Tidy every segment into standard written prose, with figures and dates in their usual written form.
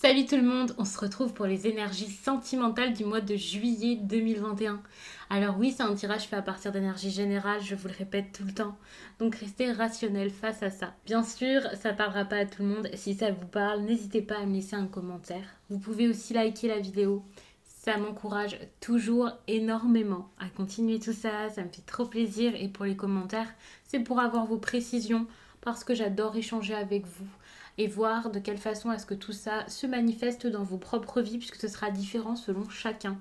Salut tout le monde, on se retrouve pour les énergies sentimentales du mois de juillet 2021. Alors oui, c'est un tirage fait à partir d'énergie générale, je vous le répète tout le temps. Donc restez rationnel face à ça. Bien sûr, ça parlera pas à tout le monde. Si ça vous parle, n'hésitez pas à me laisser un commentaire. Vous pouvez aussi liker la vidéo. Ça m'encourage toujours énormément à continuer tout ça, ça me fait trop plaisir. Et pour les commentaires, c'est pour avoir vos précisions parce que j'adore échanger avec vous et voir de quelle façon est-ce que tout ça se manifeste dans vos propres vies puisque ce sera différent selon chacun.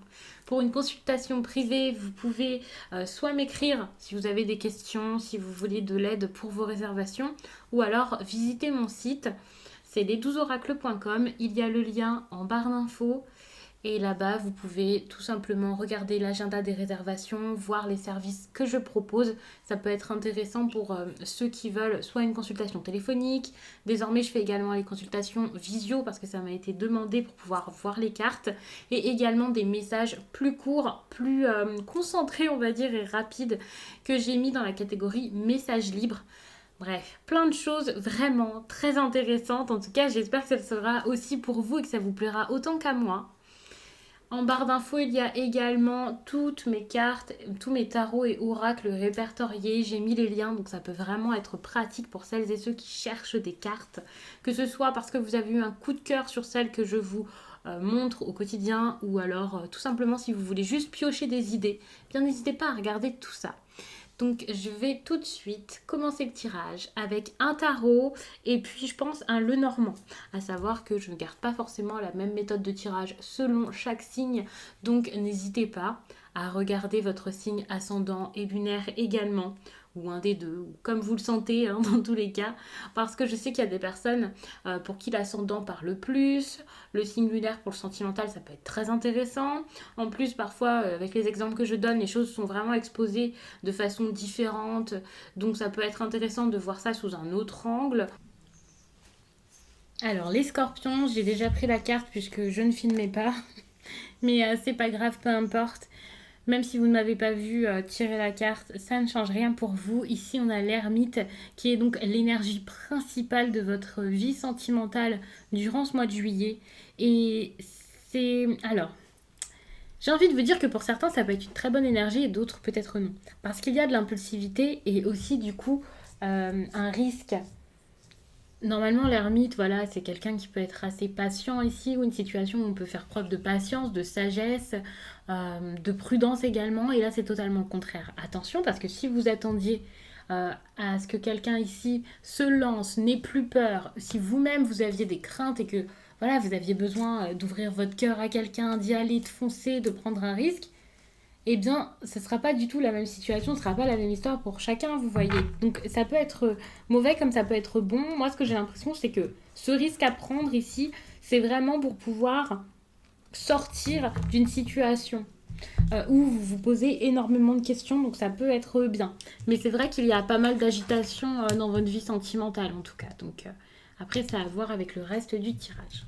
Pour une consultation privée, vous pouvez soit m'écrire si vous avez des questions, si vous voulez de l'aide pour vos réservations, ou alors visiter mon site, c'est les12oracles.com, il y a le lien en barre d'infos. Et là-bas, vous pouvez tout simplement regarder l'agenda des réservations, voir les services que je propose. Ça peut être intéressant pour ceux qui veulent soit une consultation téléphonique. Désormais, je fais également les consultations visio parce que ça m'a été demandé pour pouvoir voir les cartes. Et également des messages plus courts, plus concentrés, on va dire, et rapides que j'ai mis dans la catégorie messages libres. Bref, plein de choses vraiment très intéressantes. En tout cas, j'espère que ça sera aussi pour vous et que ça vous plaira autant qu'à moi. En barre d'infos, il y a également toutes mes cartes, tous mes tarots et oracles répertoriés. J'ai mis les liens, donc ça peut vraiment être pratique pour celles et ceux qui cherchent des cartes. Que ce soit parce que vous avez eu un coup de cœur sur celles que je vous montre au quotidien, ou alors tout simplement si vous voulez juste piocher des idées, bien n'hésitez pas à regarder tout ça. Donc je vais tout de suite commencer le tirage avec un tarot et puis je pense un Lenormand. À savoir que je ne garde pas forcément la même méthode de tirage selon chaque signe. Donc n'hésitez pas à regarder votre signe ascendant et lunaire également, ou un des deux, ou comme vous le sentez dans tous les cas, parce que je sais qu'il y a des personnes pour qui l'ascendant parle plus, le signe lunaire pour le sentimental ça peut être très intéressant. En plus parfois avec les exemples que je donne, les choses sont vraiment exposées de façon différente, donc ça peut être intéressant de voir ça sous un autre angle. Alors les scorpions, j'ai déjà pris la carte puisque je ne filmais pas, mais c'est pas grave, peu importe. Même si vous ne m'avez pas vu tirer la carte, ça ne change rien pour vous. Ici, on a l'ermite, qui est donc l'énergie principale de votre vie sentimentale durant ce mois de juillet. Et c'est... Alors, j'ai envie de vous dire que pour certains, ça peut être une très bonne énergie et d'autres peut-être non. Parce qu'il y a de l'impulsivité et aussi du coup un risque. Normalement, l'ermite, voilà, c'est quelqu'un qui peut être assez patient ici, ou une situation où on peut faire preuve de patience, de sagesse, de prudence également. Et là, c'est totalement le contraire. Attention, parce que si vous attendiez à ce que quelqu'un ici se lance, n'ait plus peur, si vous-même vous aviez des craintes et que voilà, vous aviez besoin d'ouvrir votre cœur à quelqu'un, d'y aller, de foncer, de prendre un risque, eh bien, ce ne sera pas du tout la même situation, ce ne sera pas la même histoire pour chacun, vous voyez. Donc, ça peut être mauvais comme ça peut être bon. Moi, ce que j'ai l'impression, c'est que ce risque à prendre ici, c'est vraiment pour pouvoir sortir d'une situation où vous vous posez énormément de questions, donc ça peut être bien. Mais c'est vrai qu'il y a pas mal d'agitation dans votre vie sentimentale, en tout cas. Donc, après, ça a à voir avec le reste du tirage.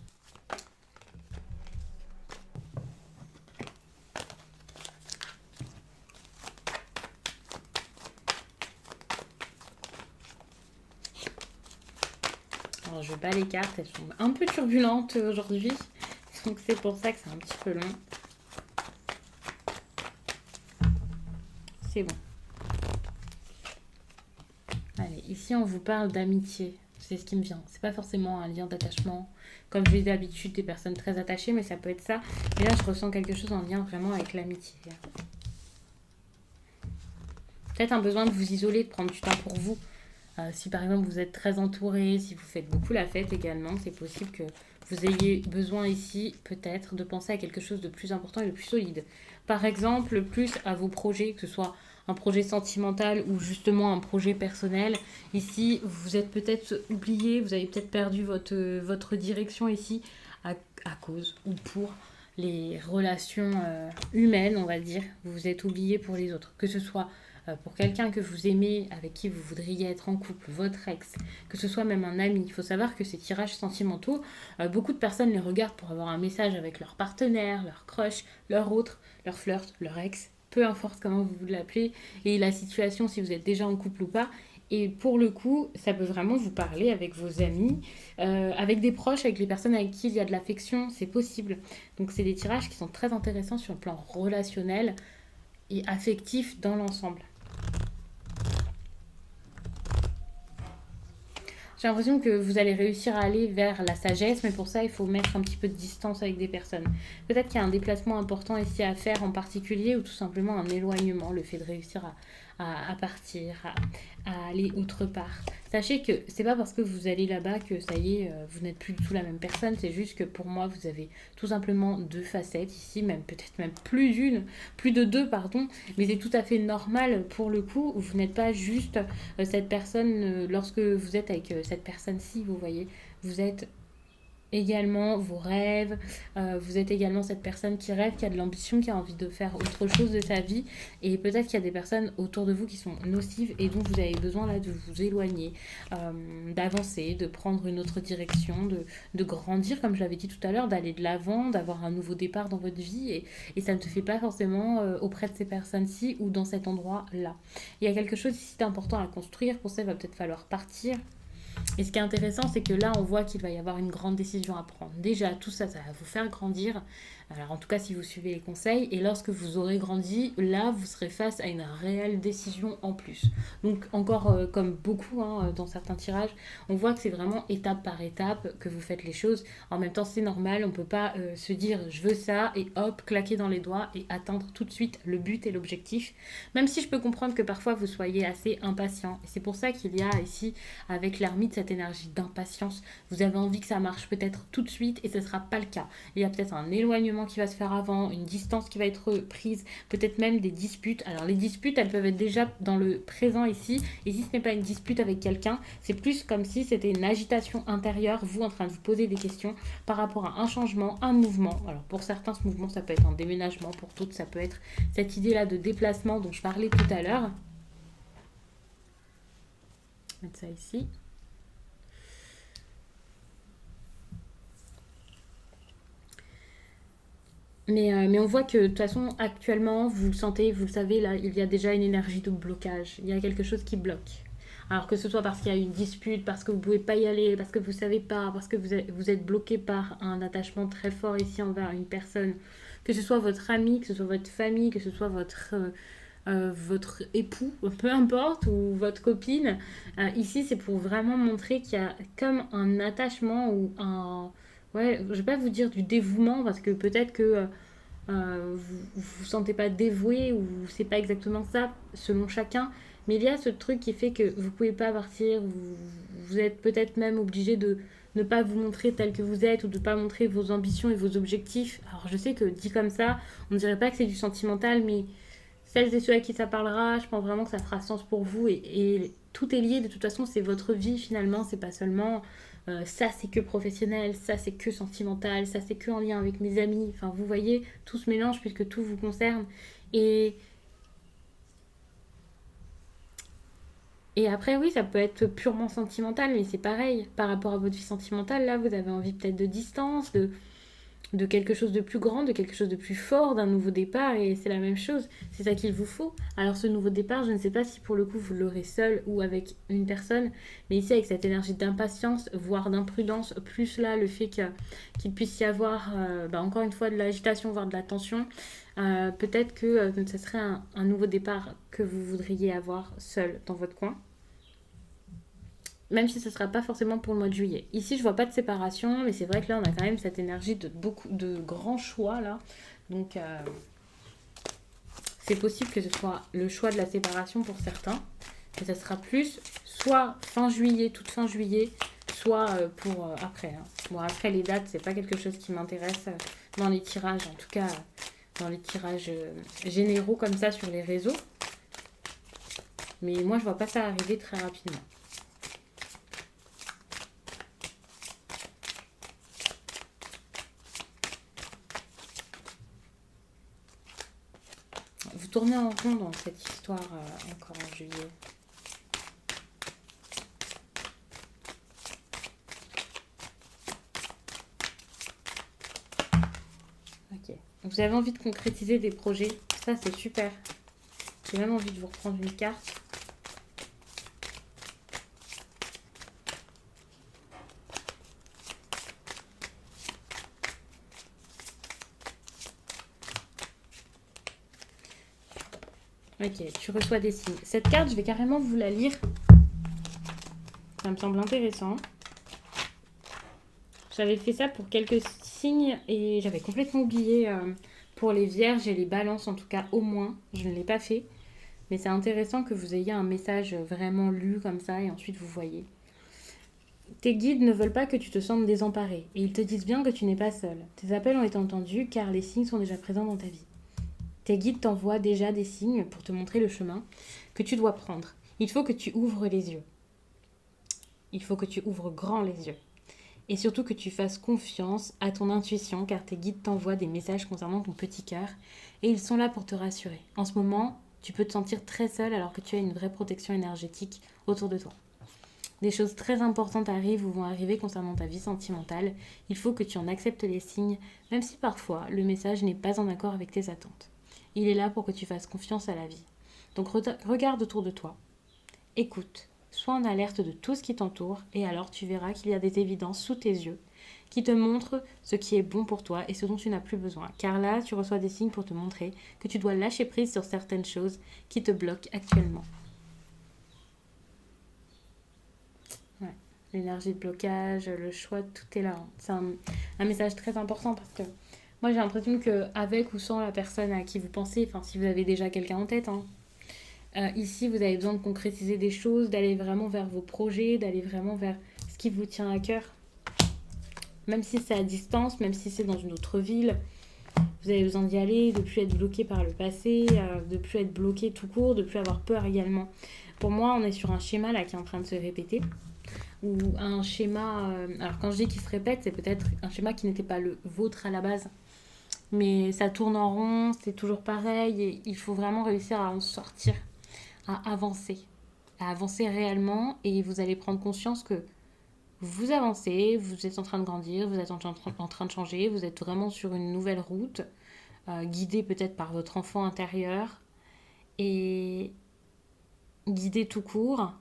Alors, je bats les cartes, elles sont un peu turbulentes aujourd'hui, donc c'est pour ça que c'est un petit peu long. C'est bon. Allez, ici on vous parle d'amitié, c'est ce qui me vient. C'est pas forcément un lien d'attachement, comme je l'ai d'habitude des personnes très attachées, mais ça peut être ça. Et là, je ressens quelque chose en lien vraiment avec l'amitié. Peut-être un besoin de vous isoler, de prendre du temps pour vous. Si par exemple vous êtes très entouré, si vous faites beaucoup la fête également, c'est possible que vous ayez besoin ici peut-être de penser à quelque chose de plus important et de plus solide. Par exemple, plus à vos projets, que ce soit un projet sentimental ou justement un projet personnel. Ici, vous êtes peut-être oublié, vous avez peut-être perdu votre direction ici à cause ou pour les relations humaines, on va dire. Vous vous êtes oublié pour les autres, que ce soit pour quelqu'un que vous aimez, avec qui vous voudriez être en couple, votre ex, que ce soit même un ami. Il faut savoir que ces tirages sentimentaux, beaucoup de personnes les regardent pour avoir un message avec leur partenaire, leur crush, leur autre, leur flirt, leur ex, peu importe comment vous l'appelez, et la situation, si vous êtes déjà en couple ou pas. Et pour le coup, ça peut vraiment vous parler avec vos amis, avec des proches, avec les personnes avec qui il y a de l'affection, c'est possible. Donc c'est des tirages qui sont très intéressants sur le plan relationnel et affectif dans l'ensemble. J'ai l'impression que vous allez réussir à aller vers la sagesse, mais pour ça, il faut mettre un petit peu de distance avec des personnes. Peut-être qu'il y a un déplacement important ici à faire en particulier, ou tout simplement un éloignement, le fait de réussir à partir, à aller autre part. Sachez que c'est pas parce que vous allez là-bas que ça y est, vous n'êtes plus du tout la même personne. C'est juste que pour moi, vous avez tout simplement deux facettes ici, même peut-être même plus d'une, plus de deux, pardon. Mais c'est tout à fait normal pour le coup. Vous n'êtes pas juste cette personne, lorsque vous êtes avec cette personne-ci, vous voyez, vous êtes également vos rêves, vous êtes également cette personne qui rêve, qui a de l'ambition, qui a envie de faire autre chose de sa vie, et peut-être qu'il y a des personnes autour de vous qui sont nocives et dont vous avez besoin là de vous éloigner, d'avancer, de prendre une autre direction, de grandir, comme je l'avais dit tout à l'heure, d'aller de l'avant, d'avoir un nouveau départ dans votre vie, et ça ne se fait pas forcément auprès de ces personnes-ci ou dans cet endroit-là. Il y a quelque chose ici d'important à construire, pour ça il va peut-être falloir partir. Et ce qui est intéressant, c'est que là, on voit qu'il va y avoir une grande décision à prendre. Déjà, tout ça, ça va vous faire grandir. Alors, en tout cas, si vous suivez les conseils. Et lorsque vous aurez grandi, là, vous serez face à une réelle décision en plus. Donc, encore comme beaucoup dans certains tirages, on voit que c'est vraiment étape par étape que vous faites les choses. En même temps, c'est normal. On ne peut pas se dire je veux ça et hop, claquer dans les doigts et atteindre tout de suite le but et l'objectif. Même si je peux comprendre que parfois vous soyez assez impatient. Et c'est pour ça qu'il y a ici, avec l'ermite, cette énergie d'impatience. Vous avez envie que ça marche peut-être tout de suite et ce ne sera pas le cas. Il y a peut-être un éloignement qui va se faire avant, une distance qui va être prise, peut-être même des disputes. Alors les disputes, elles peuvent être déjà dans le présent ici. Et si ce n'est pas une dispute avec quelqu'un, c'est plus comme si c'était une agitation intérieure, vous en train de vous poser des questions par rapport à un changement, un mouvement. Alors pour certains, ce mouvement, ça peut être un déménagement, pour d'autres, ça peut être cette idée-là de déplacement dont je parlais tout à l'heure. Je vais mettre ça ici. Mais on voit que de toute façon, actuellement, vous le sentez, vous le savez, là, il y a déjà une énergie de blocage. Il y a quelque chose qui bloque. Alors que ce soit parce qu'il y a une dispute, parce que vous ne pouvez pas y aller, parce que vous ne savez pas, parce que vous êtes bloqué par un attachement très fort ici envers une personne, que ce soit votre ami, que ce soit votre famille, que ce soit votre époux, peu importe, ou votre copine. Ici, c'est pour vraiment montrer qu'il y a comme un attachement ou un... Ouais, je vais pas vous dire du dévouement, parce que peut-être que vous vous sentez pas dévoué ou c'est pas exactement ça selon chacun, mais il y a ce truc qui fait que vous pouvez pas partir, vous êtes peut-être même obligé de ne pas vous montrer tel que vous êtes ou de pas montrer vos ambitions et vos objectifs. Alors je sais que dit comme ça, on ne dirait pas que c'est du sentimental, mais celles et ceux à qui ça parlera, je pense vraiment que ça fera sens pour vous et tout est lié de toute façon, c'est votre vie finalement, c'est pas seulement ça c'est que professionnel, ça c'est que sentimental, ça c'est que en lien avec mes amis. Enfin, vous voyez, tout se mélange puisque tout vous concerne. Et, et après, oui, ça peut être purement sentimental, mais c'est pareil. Par rapport à votre vie sentimentale, là, vous avez envie peut-être de distance, de quelque chose de plus grand, de quelque chose de plus fort, d'un nouveau départ, et c'est la même chose, c'est ça qu'il vous faut. Alors ce nouveau départ, je ne sais pas si pour le coup vous l'aurez seul ou avec une personne, mais ici avec cette énergie d'impatience, voire d'imprudence, plus là le fait qu'il puisse y avoir encore une fois de l'agitation, voire de la tension, peut-être que ce serait un nouveau départ que vous voudriez avoir seul dans votre coin, même si ce ne sera pas forcément pour le mois de juillet. Ici, je vois pas de séparation, mais c'est vrai que là, on a quand même cette énergie de beaucoup de grands choix là. Donc, c'est possible que ce soit le choix de la séparation pour certains, mais ça sera plus soit fin juillet, toute fin juillet, soit pour après. Hein. Bon, après les dates, c'est pas quelque chose qui m'intéresse dans les tirages, en tout cas dans les tirages généraux comme ça sur les réseaux. Mais moi, je vois pas ça arriver très rapidement. Vous tournez en rond dans cette histoire encore en juillet. Ok. Vous avez envie de concrétiser des projets. Ça, c'est super. J'ai même envie de vous reprendre une carte. Ok, tu reçois des signes. Cette carte, je vais carrément vous la lire. Ça me semble intéressant. J'avais fait ça pour quelques signes et j'avais complètement oublié pour les vierges et les balances, en tout cas au moins. Je ne l'ai pas fait. Mais c'est intéressant que vous ayez un message vraiment lu comme ça et ensuite vous voyez. Tes guides ne veulent pas que tu te sentes désemparé et ils te disent bien que tu n'es pas seul. Tes appels ont été entendus car les signes sont déjà présents dans ta vie. Tes guides t'envoient déjà des signes pour te montrer le chemin que tu dois prendre. Il faut que tu ouvres les yeux. Il faut que tu ouvres grand les yeux. Et surtout que tu fasses confiance à ton intuition car tes guides t'envoient des messages concernant ton petit cœur et ils sont là pour te rassurer. En ce moment, tu peux te sentir très seul alors que tu as une vraie protection énergétique autour de toi. Des choses très importantes arrivent ou vont arriver concernant ta vie sentimentale. Il faut que tu en acceptes les signes, même si parfois le message n'est pas en accord avec tes attentes. Il est là pour que tu fasses confiance à la vie. Donc regarde autour de toi, écoute, sois en alerte de tout ce qui t'entoure et alors tu verras qu'il y a des évidences sous tes yeux qui te montrent ce qui est bon pour toi et ce dont tu n'as plus besoin. Car là, tu reçois des signes pour te montrer que tu dois lâcher prise sur certaines choses qui te bloquent actuellement. Ouais. L'énergie de blocage, le choix, tout est là. C'est un message très important parce que moi j'ai l'impression qu'avec ou sans la personne à qui vous pensez, enfin si vous avez déjà quelqu'un en tête, hein, ici vous avez besoin de concrétiser des choses, d'aller vraiment vers vos projets, d'aller vraiment vers ce qui vous tient à cœur. Même si c'est à distance, même si c'est dans une autre ville, vous avez besoin d'y aller, de ne plus être bloqué par le passé, de ne plus être bloqué tout court, de ne plus avoir peur également. Pour moi, on est sur un schéma là qui est en train de se répéter. Ou un schéma, alors quand je dis qu'il se répète, c'est peut-être un schéma qui n'était pas le vôtre à la base, mais ça tourne en rond, c'est toujours pareil, et il faut vraiment réussir à en sortir, à avancer réellement, et vous allez prendre conscience que vous avancez, vous êtes en train de grandir, vous êtes en train de changer, vous êtes vraiment sur une nouvelle route, guidé peut-être par votre enfant intérieur, et guidé tout court.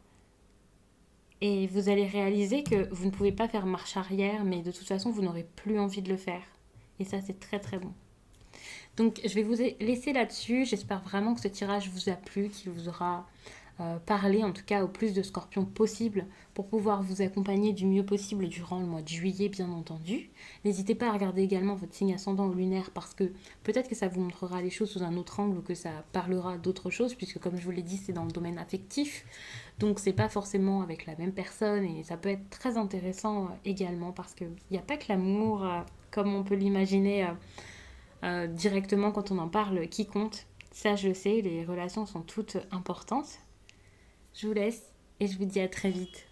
Et vous allez réaliser que vous ne pouvez pas faire marche arrière, mais de toute façon, vous n'aurez plus envie de le faire. Et ça, c'est très très bon. Donc, je vais vous laisser là-dessus. J'espère vraiment que ce tirage vous a plu, qu'il vous aura parlé, en tout cas au plus de scorpions possible, pour pouvoir vous accompagner du mieux possible durant le mois de juillet, bien entendu. N'hésitez pas à regarder également votre signe ascendant ou lunaire, parce que peut-être que ça vous montrera les choses sous un autre angle ou que ça parlera d'autres choses, puisque comme je vous l'ai dit, c'est dans le domaine affectif. Donc c'est pas forcément avec la même personne et ça peut être très intéressant également parce qu'il n'y a pas que l'amour comme on peut l'imaginer directement quand on en parle qui compte. Ça je sais, les relations sont toutes importantes. Je vous laisse et je vous dis à très vite.